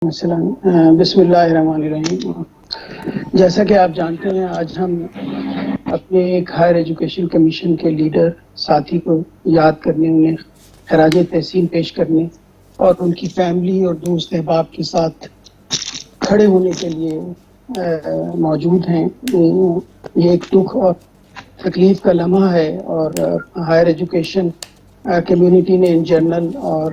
السلام بسم اللہ الرحمن الرحیم۔ جیسا کہ آپ جانتے ہیں، آج ہم اپنے ایک ہائر ایجوکیشن کمیشن کے لیڈر ساتھی کو یاد کرنے، انہیں خراج تحسین پیش کرنے اور ان کی فیملی اور دوست احباب کے ساتھ کھڑے ہونے کے لیے موجود ہیں۔ یہ ایک دکھ اور تکلیف کا لمحہ ہے، اور ہائر ایجوکیشن کمیونٹی نے ان جنرل اور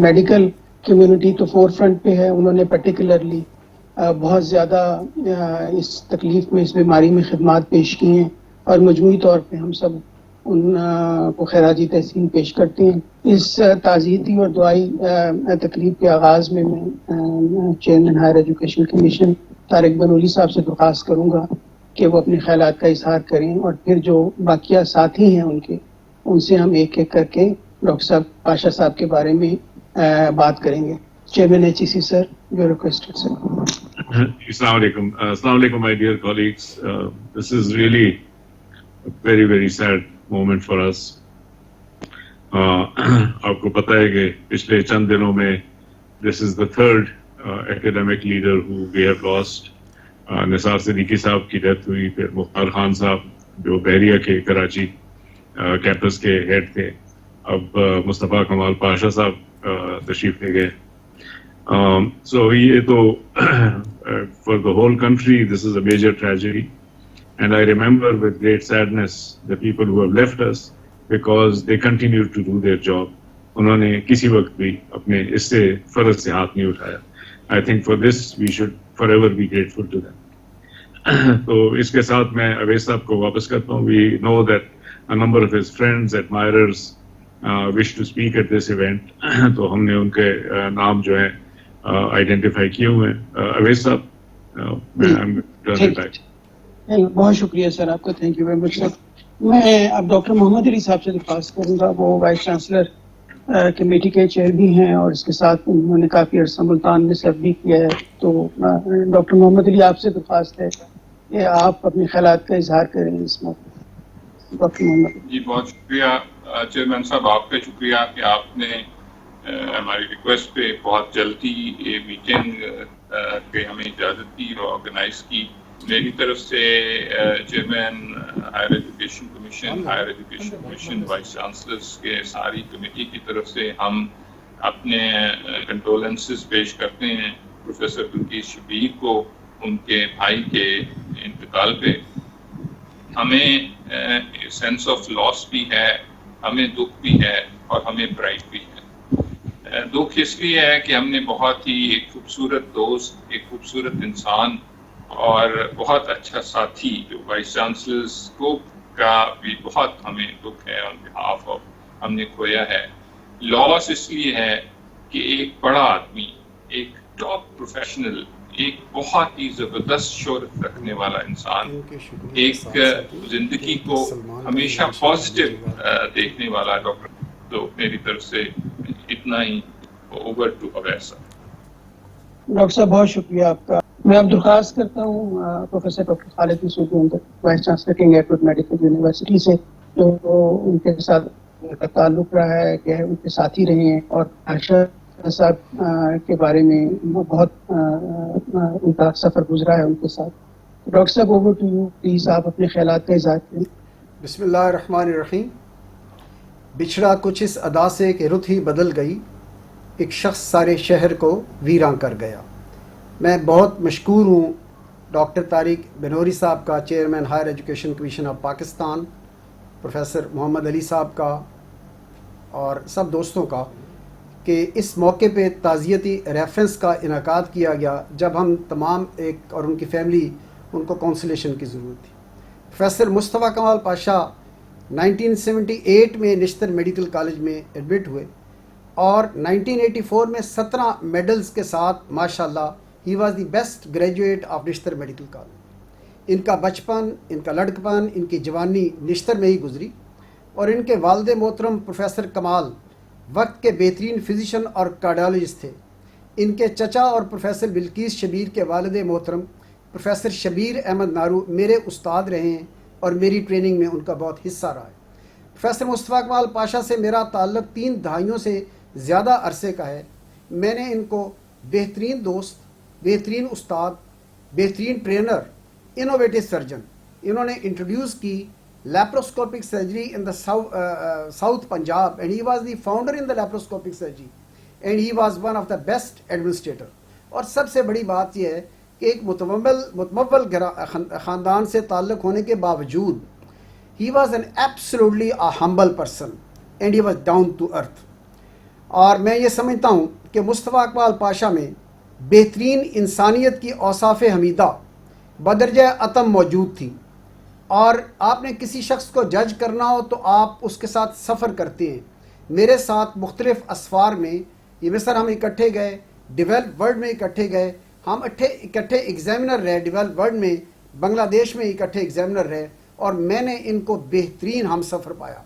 میڈیکل کمیونٹی تو فور فرنٹ پہ ہے، انہوں نے پرٹیکولرلی بہت زیادہ اس تکلیف میں، اس بیماری میں خدمات پیش کی ہیں، اور مجموعی طور پہ ہم سب ان کو خراجی تحسین پیش کرتے ہیں۔ اس تعزیتی اور دعائی تقریب کے آغاز میں chairman higher education commission Tariq Banoli sahab سے درخواست کروں گا کہ وہ اپنے خیالات کا اظہار کریں، اور پھر جو باقیہ ساتھی ہیں ان سے ہم ایک ایک کر کے ڈاکٹر صاحب پاشا صاحب کے بارے میں بات کریں گے۔ Chairman H E C sir, you requested sir. السلام علیکم my dear colleagues. This is really a very sad moment for us. آپ کو پتہ ہے کہ پچھلے چند دنوں میں this is the third academic leader who we have lost. نثار صدیقی صاحب کی ڈیتھ ہوئی، پھر مختار خان صاحب جو بحریہ کے کراچی کیمپس کے ہیڈ تھے، اب مصطفیٰ کمال پاشا صاحب تشریف لے گئے۔ So یہ تو for the whole country this is a major tragedy, and I remember with great sadness the people who have left us because they continued to do their job. انہوں نے کسی وقت بھی اپنے اس سے فرض سے ہاتھ نہیں اٹھایا۔ I think for this we should forever be grateful to them. تو اس کے ساتھ میں اویس صاحب کو واپس کرتا ہوں۔ We know that a number of his friends, admirers wish to speak at this event. تو ہم نے ان کے نام جو ہے آئیڈینٹیفائی کیے ہوئے ہیں۔ اویس صاحب، بہت شکریہ سر آپ کا، تھینک یو ویری مچ سر۔ میں اب ڈاکٹر محمد علی صاحب سے درخواست کروں گا، وہ وائس چانسلر کمیٹی کے چیئر بھی ہیں، اور اس کے ساتھ انہوں نے کافی عرصہ ملتان میں سرو بھی کیا ہے۔ تو ڈاکٹر محمد علی آپ سے درخواست ہے کہ آپ اپنے خیالات کا اظہار کریں اس موقع۔ ڈاکٹر محمد علی جی، بہت شکریہ چیئرمین صاحب، آپ کا شکریہ کہ آپ نے ہماری ریکویسٹ پہ بہت جلدی یہ میٹنگ کے ہمیں اجازت دی اور آرگنائز کی۔ میری طرف سے chairman higher education commission, vice chancellors کے ساری کمیٹی کی طرف سے ہم اپنے کنڈولنسز پیش کرتے ہیں پروفیسر بلقیس شبیر کو ان کے بھائی کے انتقال پہ۔ ہمیں سینس آف لاس بھی ہے، ہمیں دکھ بھی ہے، اور ہمیں پرائڈ بھی ہے۔ دکھ اس لیے ہے کہ ہم نے بہت ہی ایک خوبصورت دوست، ایک خوبصورت انسان اور بہت اچھا ساتھی جو وائس چانسلرز کو کا بھی بہت ہمیں دکھ ہے آن بہاف آف، ہم نے کھویا ہے۔ لاس اس لیے ہے کہ ایک بڑا آدمی، ایک ٹاپ پروفیشنل، ایک بہت ہی زبردست شہرت رکھنے والا انسان، ایک زندگی کو ہمیشہ پازیٹیو دیکھنے والا ڈاکٹر۔ تو میری طرف سے اتنا ہی، اوور ٹو اویس۔ ڈاکٹر صاحب بہت شکریہ آپ کا۔ میں اب درخواست کرتا ہوں professor doctor Khalid Masood Ahmed, vice chancellor King Edward medical university سے، جو ان کے ساتھ کا تعلق رہا ہے کہ ان کے ساتھی رہے ہیں، اور عائشہ صاحب کے بارے میں بہت ان کا سفر گزرا ہے ان کے ساتھ۔ ڈاکٹر صاحب اوور ٹو یو، پلیز آپ اپنے خیالات کا اظہار کریں۔ بسم اللہ الرحمن الرحیم۔ بچھڑا کچھ اس ادا سے کہ رت ہی بدل گئی، ایک شخص سارے شہر کو ویراں کر گیا۔ میں بہت مشکور ہوں ڈاکٹر طارق بنوری صاحب کا، chairman higher education commission of Pakistan, professor Muhammad Ali sahab کا، اور سب دوستوں کا، کہ اس موقع پہ تعزیتی ریفرنس کا انعقاد کیا گیا جب ہم تمام ایک اور ان کی فیملی، ان کو کونسلیشن کی ضرورت تھی۔ پروفیسر مصطفیٰ کمال پاشا 1978 میں نشتر میڈیکل کالج میں ایڈمٹ ہوئے، اور 1984 میں 17 میڈلز کے ساتھ ماشاءاللہ he was the best graduate of Nishtar medical college. ان کا بچپن، ان کا لڑکپن، ان کی جوانی نشتر میں ہی گزری، اور ان کے والد محترم پروفیسر کمال وقت کے بہترین فزیشین اور کارڈیالوجسٹ تھے۔ ان کے چچا اور پروفیسر بلقیس شبیر کے والد محترم پروفیسر شبیر احمد نارو میرے استاد رہے ہیں، اور میری ٹریننگ میں ان کا بہت حصہ رہا ہے۔ پروفیسر مصطفیٰ کمال پاشا سے میرا تعلق 3 دہائیوں سے زیادہ عرصے کا ہے۔ میں نے ان کو بہترین دوست، بہترین استاد، بہترین ٹرینر، انوویٹو سرجن. انہوں نے انٹروڈیوس کی laparoscopic surgery in the south Punjab and he was the founder in the laparoscopic surgery and he was one of the best administrator. اور سب سے بڑی بات یہ ہے کہ ایک متمول خاندان سے تعلق ہونے کے باوجود he was an absolutely a humble person and he was down to earth. اور میں یہ سمجھتا ہوں کہ مصطفیٰ اقبال پاشا میں بہترین انسانیت کی اوصاف حمیدہ بدرجہ اتم موجود تھی. اور آپ نے کسی شخص کو جج کرنا ہو تو آپ اس کے ساتھ سفر کرتے ہیں. میرے ساتھ مختلف اسفار میں یہ مصر ہم اکٹھے گئے، ڈیولپ ورلڈ میں اکٹھے گئے، ہم اکٹھے ایگزامنر رہے ڈیولپ ورلڈ میں، بنگلہ دیش میں اکٹھے ایگزامنر رہے، اور میں نے ان کو بہترین ہم سفر پایا.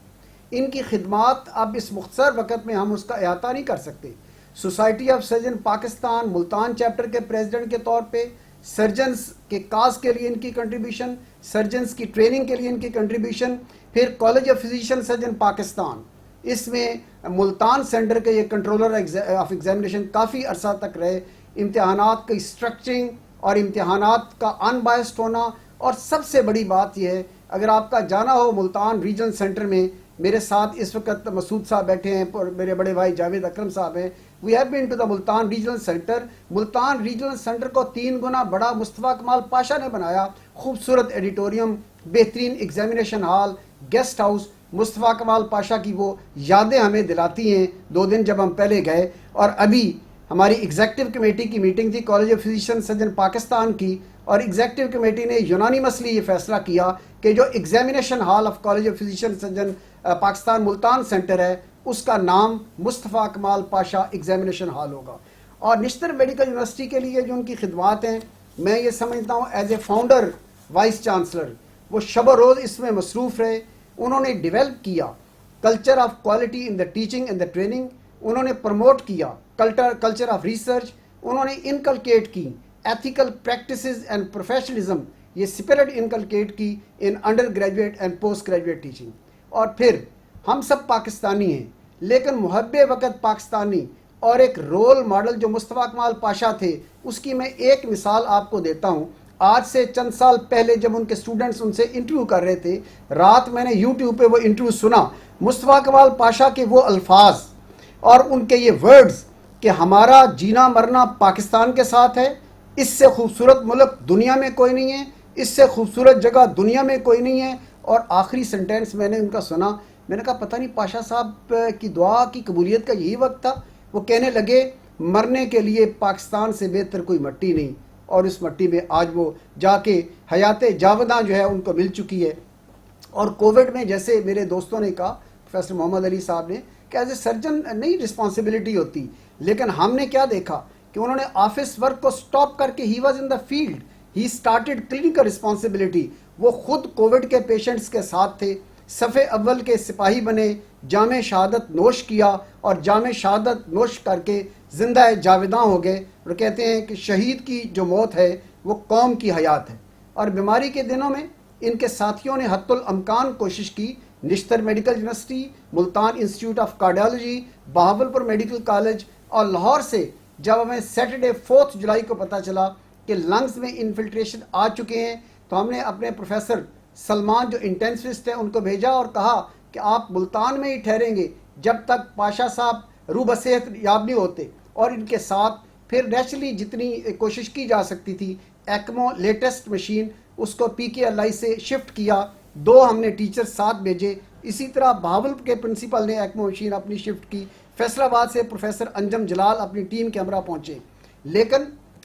ان کی خدمات اب اس مختصر وقت میں ہم اس کا احاطہ نہیں کر سکتے. Society of surgeon Pakistan Multan chapter کے پریزیڈنٹ کے طور پہ سرجنز کے کاز کے لیے ان کی کنٹریبیوشن، سرجنز کی ٹریننگ کے لیے ان کی کنٹریبیوشن، پھر college of physician surgeon Pakistan, اس میں ملتان سینٹر کے یہ کنٹرولر آف ایگزامینیشن کافی عرصہ تک رہے. امتحانات کی اسٹرکچرنگ اور امتحانات کا ان بائسڈ ہونا. اور سب سے بڑی بات یہ ہے، اگر آپ کا جانا ہو ملتان ریجن سینٹر میں، میرے ساتھ اس وقت مسعود صاحب بیٹھے ہیں اور میرے بڑے بھائی جاوید اکرم صاحب ہیں. We have been to the Multan regional centre. Multan regional centre کو 3 گنا بڑا مصطفیٰ کمال پاشا نے بنایا. خوبصورت ایڈیٹوریم، بہترین ایگزامینیشن ہال، گیسٹ ہاؤس. مصطفیٰ کمال پاشا کی وہ یادیں ہمیں دلاتی ہیں 2 دن جب ہم پہلے گئے. اور ابھی ہماری ایگزیکٹو کمیٹی کی میٹنگ تھی college of physician surgeon Pakistan کی، اور ایگزیکٹو کمیٹی نے یونانیمسلی یہ فیصلہ کیا کہ جو examination hall of college of physician surgeon Pakistan Multan centre ہے، اس کا نام مصطفیٰ کمال پاشا ایگزامینیشن ہال ہوگا. اور نشتر میڈیکل یونیورسٹی کے لیے جو ان کی خدمات ہیں، میں یہ سمجھتا ہوں as a founder vice chancellor وہ شب و روز اس میں مصروف رہے. انہوں نے ڈیولپ کیا culture of quality in the teaching and the training. انہوں نے پروموٹ کیا کلچر آف ریسرچ. انہوں نے انکلکیٹ کی ایتھیکل پریکٹسز اینڈ پروفیشنلزم، یہ اسپرٹ انکلکیٹ کی ان under graduate and post graduate teaching. اور پھر ہم سب پاکستانی ہیں لیکن محب وقت پاکستانی، اور ایک رول ماڈل جو مصطفیٰ کمال پاشا تھے، اس کی میں ایک مثال آپ کو دیتا ہوں. آج سے چند سال پہلے جب ان کے اسٹوڈنٹس ان سے انٹرویو کر رہے تھے، رات میں نے یوٹیوب پہ وہ انٹرویو سنا. مصطفیٰ کمال پاشا کے وہ الفاظ اور ان کے یہ ورڈز کہ ہمارا جینا مرنا پاکستان کے ساتھ ہے، اس سے خوبصورت ملک دنیا میں کوئی نہیں ہے، اس سے خوبصورت جگہ دنیا میں کوئی نہیں ہے. اور آخری سنٹینس میں نے ان کا سنا، میں نے کہا پتہ نہیں پاشا صاحب کی دعا کی قبولیت کا یہی وقت تھا. وہ کہنے لگے مرنے کے لیے پاکستان سے بہتر کوئی مٹی نہیں، اور اس مٹی میں آج وہ جا کے حیات جاوداں جو ہے ان کو مل چکی ہے. اور کووڈ میں جیسے میرے دوستوں نے کہا، پروفیسر محمد علی صاحب نے، کہ ایز اے سرجن نہیں رسپانسبلٹی ہوتی، لیکن ہم نے کیا دیکھا کہ انہوں نے آفس ورک کو سٹاپ کر کے he was in the field, he started clinical responsibility. وہ خود کووڈ کے پیشنٹس کے ساتھ تھے، صفِ اول کے سپاہی بنے، جام شہادت نوش کیا، اور جام شہادت نوش کر کے زندہ جاوداں ہو گئے. اور کہتے ہیں کہ شہید کی جو موت ہے وہ قوم کی حیات ہے. اور بیماری کے دنوں میں ان کے ساتھیوں نے حتی الامکان کوشش کی. Nishtar medical university, Multan institute of cardiology, Bahawalpur medical college, اور لاہور سے جب ہمیں سیٹرڈے 4 جولائی کو پتہ چلا کہ لنگز میں انفلٹریشن آ چکے ہیں، تو ہم نے اپنے پروفیسر سلمان جو انٹینسوسٹ ہیں ان کو بھیجا اور کہا کہ آپ ملتان میں ہی ٹھہریں گے جب تک پاشا صاحب روح بصیحت یاب نہیں ہوتے. اور ان کے ساتھ پھر نیچرلی جتنی کوشش کی جا سکتی تھی، ایکمو لیٹسٹ مشین اس کو PKLI سے شفٹ کیا. 2 ہم نے ٹیچر ساتھ بھیجے. اسی طرح بہاولپور کے پرنسپل نے ایکمو مشین اپنی شفٹ کی. فیصل آباد سے پروفیسر انجم جلال اپنی ٹیم کے ہمراہ پہنچے. لیکن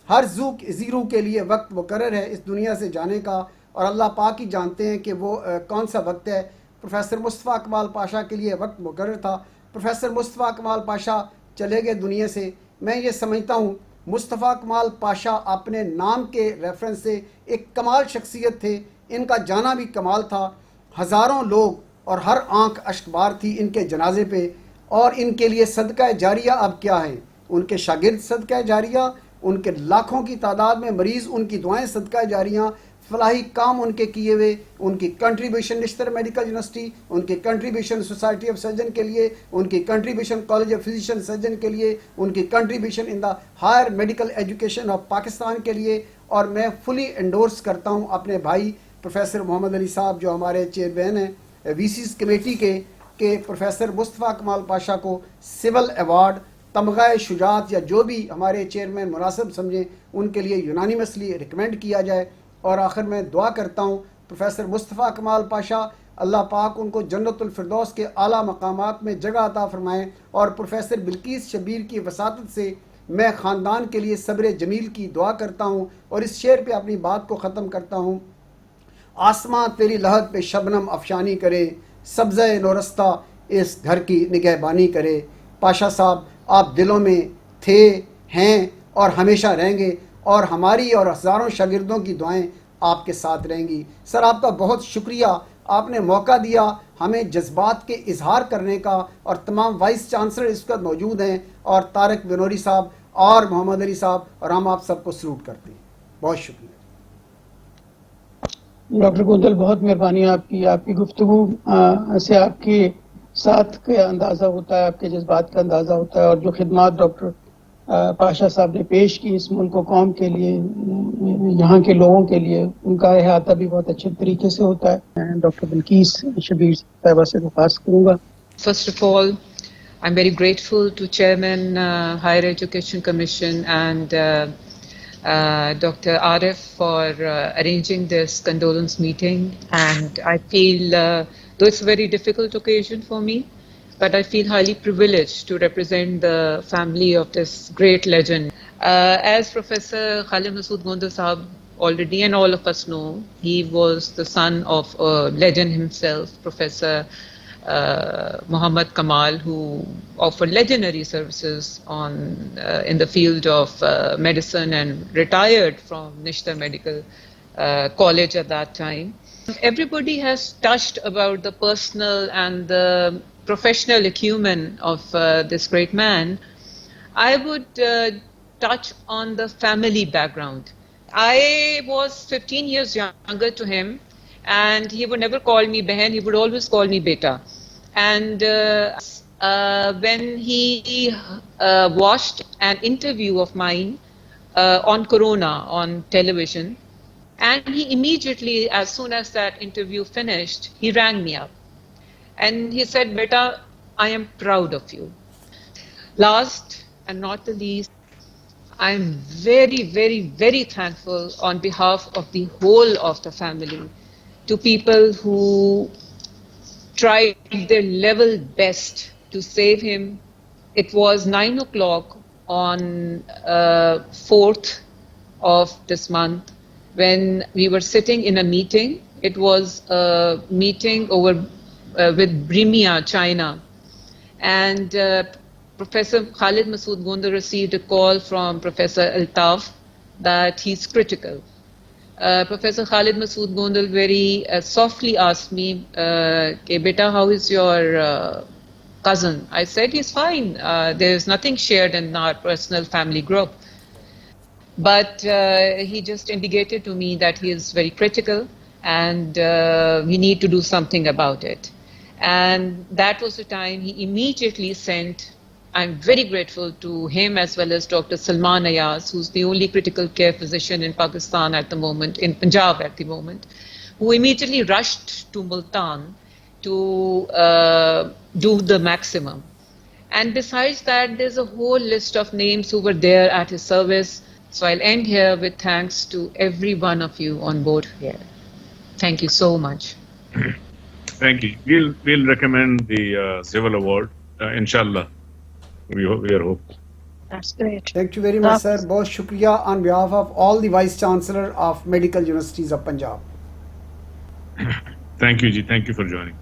ہر زیرو کے لیے وقت مقرر ہے اس دنیا سے جانے کا، اور اللہ پاک ہی جانتے ہیں کہ وہ کون سا وقت ہے. پروفیسر مصطفیٰ کمال پاشا کے لیے وقت مقرر تھا. پروفیسر مصطفیٰ کمال پاشا چلے گئے دنیا سے. میں یہ سمجھتا ہوں مصطفیٰ کمال پاشا اپنے نام کے ریفرنس سے ایک کمال شخصیت تھے. ان کا جانا بھی کمال تھا. ہزاروں لوگ اور ہر آنکھ اشکبار تھی ان کے جنازے پہ. اور ان کے لیے صدقہ جاریہ اب کیا ہیں؟ ان کے شاگرد صدقہ جاریہ، ان کے لاکھوں کی تعداد میں مریض ان کی دعائیں صدقہ جاریہ، فلاحی کام ان کے کیے ہوئے، ان کی کنٹریبیوشن نشتر میڈیکل یونیورسٹی، ان کی کنٹریبیوشن سوسائٹی آف سرجن کے لیے، ان کی contribution college of physician surgeon کے لیے، ان کی contribution in the higher medical education of Pakistan کے لیے. اور میں فلی انڈورس کرتا ہوں اپنے بھائی پروفیسر محمد علی صاحب جو ہمارے چیئرمین ہیں وی سیز کمیٹی کے، کہ پروفیسر مصطفیٰ کمال پاشا کو سول ایوارڈ تمغہ شجاعت یا جو بھی ہمارے چیئرمین مناسب سمجھیں ان کے لیے یونانیمسلی ریکمینڈ کیا جائے. اور آخر میں دعا کرتا ہوں پروفیسر مصطفیٰ کمال پاشا، اللہ پاک ان کو جنت الفردوس کے اعلیٰ مقامات میں جگہ عطا فرمائیں. اور پروفیسر بلقیس شبیر کی وساطت سے میں خاندان کے لیے صبر جمیل کی دعا کرتا ہوں. اور اس شعر پہ اپنی بات کو ختم کرتا ہوں. آسماں تیری لحد پہ شبنم افشانی کرے، سبزہ نورستہ اس گھر کی نگہبانی کرے. پاشا صاحب آپ دلوں میں تھے، ہیں اور ہمیشہ رہیں گے، اور ہماری اور ہزاروں شاگردوں کی دعائیں آپ کے ساتھ رہیں گی. سر آپ کا بہت شکریہ، آپ نے موقع دیا ہمیں جذبات کے اظہار کرنے کا. اور تمام وائس چانسلر اس وقت موجود ہیں، اور طارق بنوری صاحب اور محمد علی صاحب، اور ہم آپ سب کو سلوٹ کرتے ہیں. بہت شکریہ. ڈاکٹر گوندل بہت مہربانی آپ کی گفتگو سے آپ کے ساتھ کا اندازہ ہوتا ہے، آپ کے جذبات کا اندازہ ہوتا ہے، اور جو خدمات ڈاکٹر پاشا صاحب نے پیش کی اس ملک و قوم کے لیے، یہاں کے لوگوں کے لیے، ان کا احاطہ بھی بہت اچھے طریقے سے ہوتا ہے. میں ڈاکٹر بلقیس شبیر صاحبہ سے درخواست کروں گا. First of all, I'm very grateful to Chairman Higher Education Commission and Dr. Arif for arranging this condolence meeting. And I feel, though it's a very difficult occasion for me, but I feel highly privileged to represent the family of this great legend. As Professor Khalid Masood Gondal Sahab already and all of us know, he was the son of a legend himself, Professor Muhammad Kamal, who offered legendary services in the field of medicine and retired from Nishtar Medical College at that time. Everybody has touched about the personal and the professional acumen of this great man. I would touch on the family background. I was 15 years younger to him, and he would never call me Behan, he would always call me Beta. And when he watched an interview of mine on Corona on television, and he immediately, as soon as that interview finished, he rang me up. And he said, Beta, I am proud of you. Last and not the least, I am very, very, very thankful on behalf of the whole of the family to people who tried their level best to save him. It was 9 o'clock on 4th of this month when we were sitting in a meeting. It was a meeting over with Brimia, China. And Professor Khalid Masood Gondal received a call from Professor Altaf that he's critical. Professor Khalid Masood Gondal very softly asked me, Beta, how is your cousin? I said, he's fine. There's nothing shared in our personal family group. But he just indicated to me that he is very critical and we need to do something about it. And that was the time he immediately sent, I'm very grateful to him as well as Dr. Salman Ayaz, who's the only critical care physician in Pakistan at the moment, in Punjab at the moment, who immediately rushed to Multan to do the maximum. And besides that, there's a whole list of names who were there at his service. So I'll end here with thanks to every one of you on board here. Thank you so much. Thank you. We'll recommend the Civil Award, inshallah. We are hopeful. That's great. Thank you very much, sir. Bahut shukriya on behalf of all the Vice Chancellor of Medical Universities of Punjab. Thank you, Ji. Thank you for joining.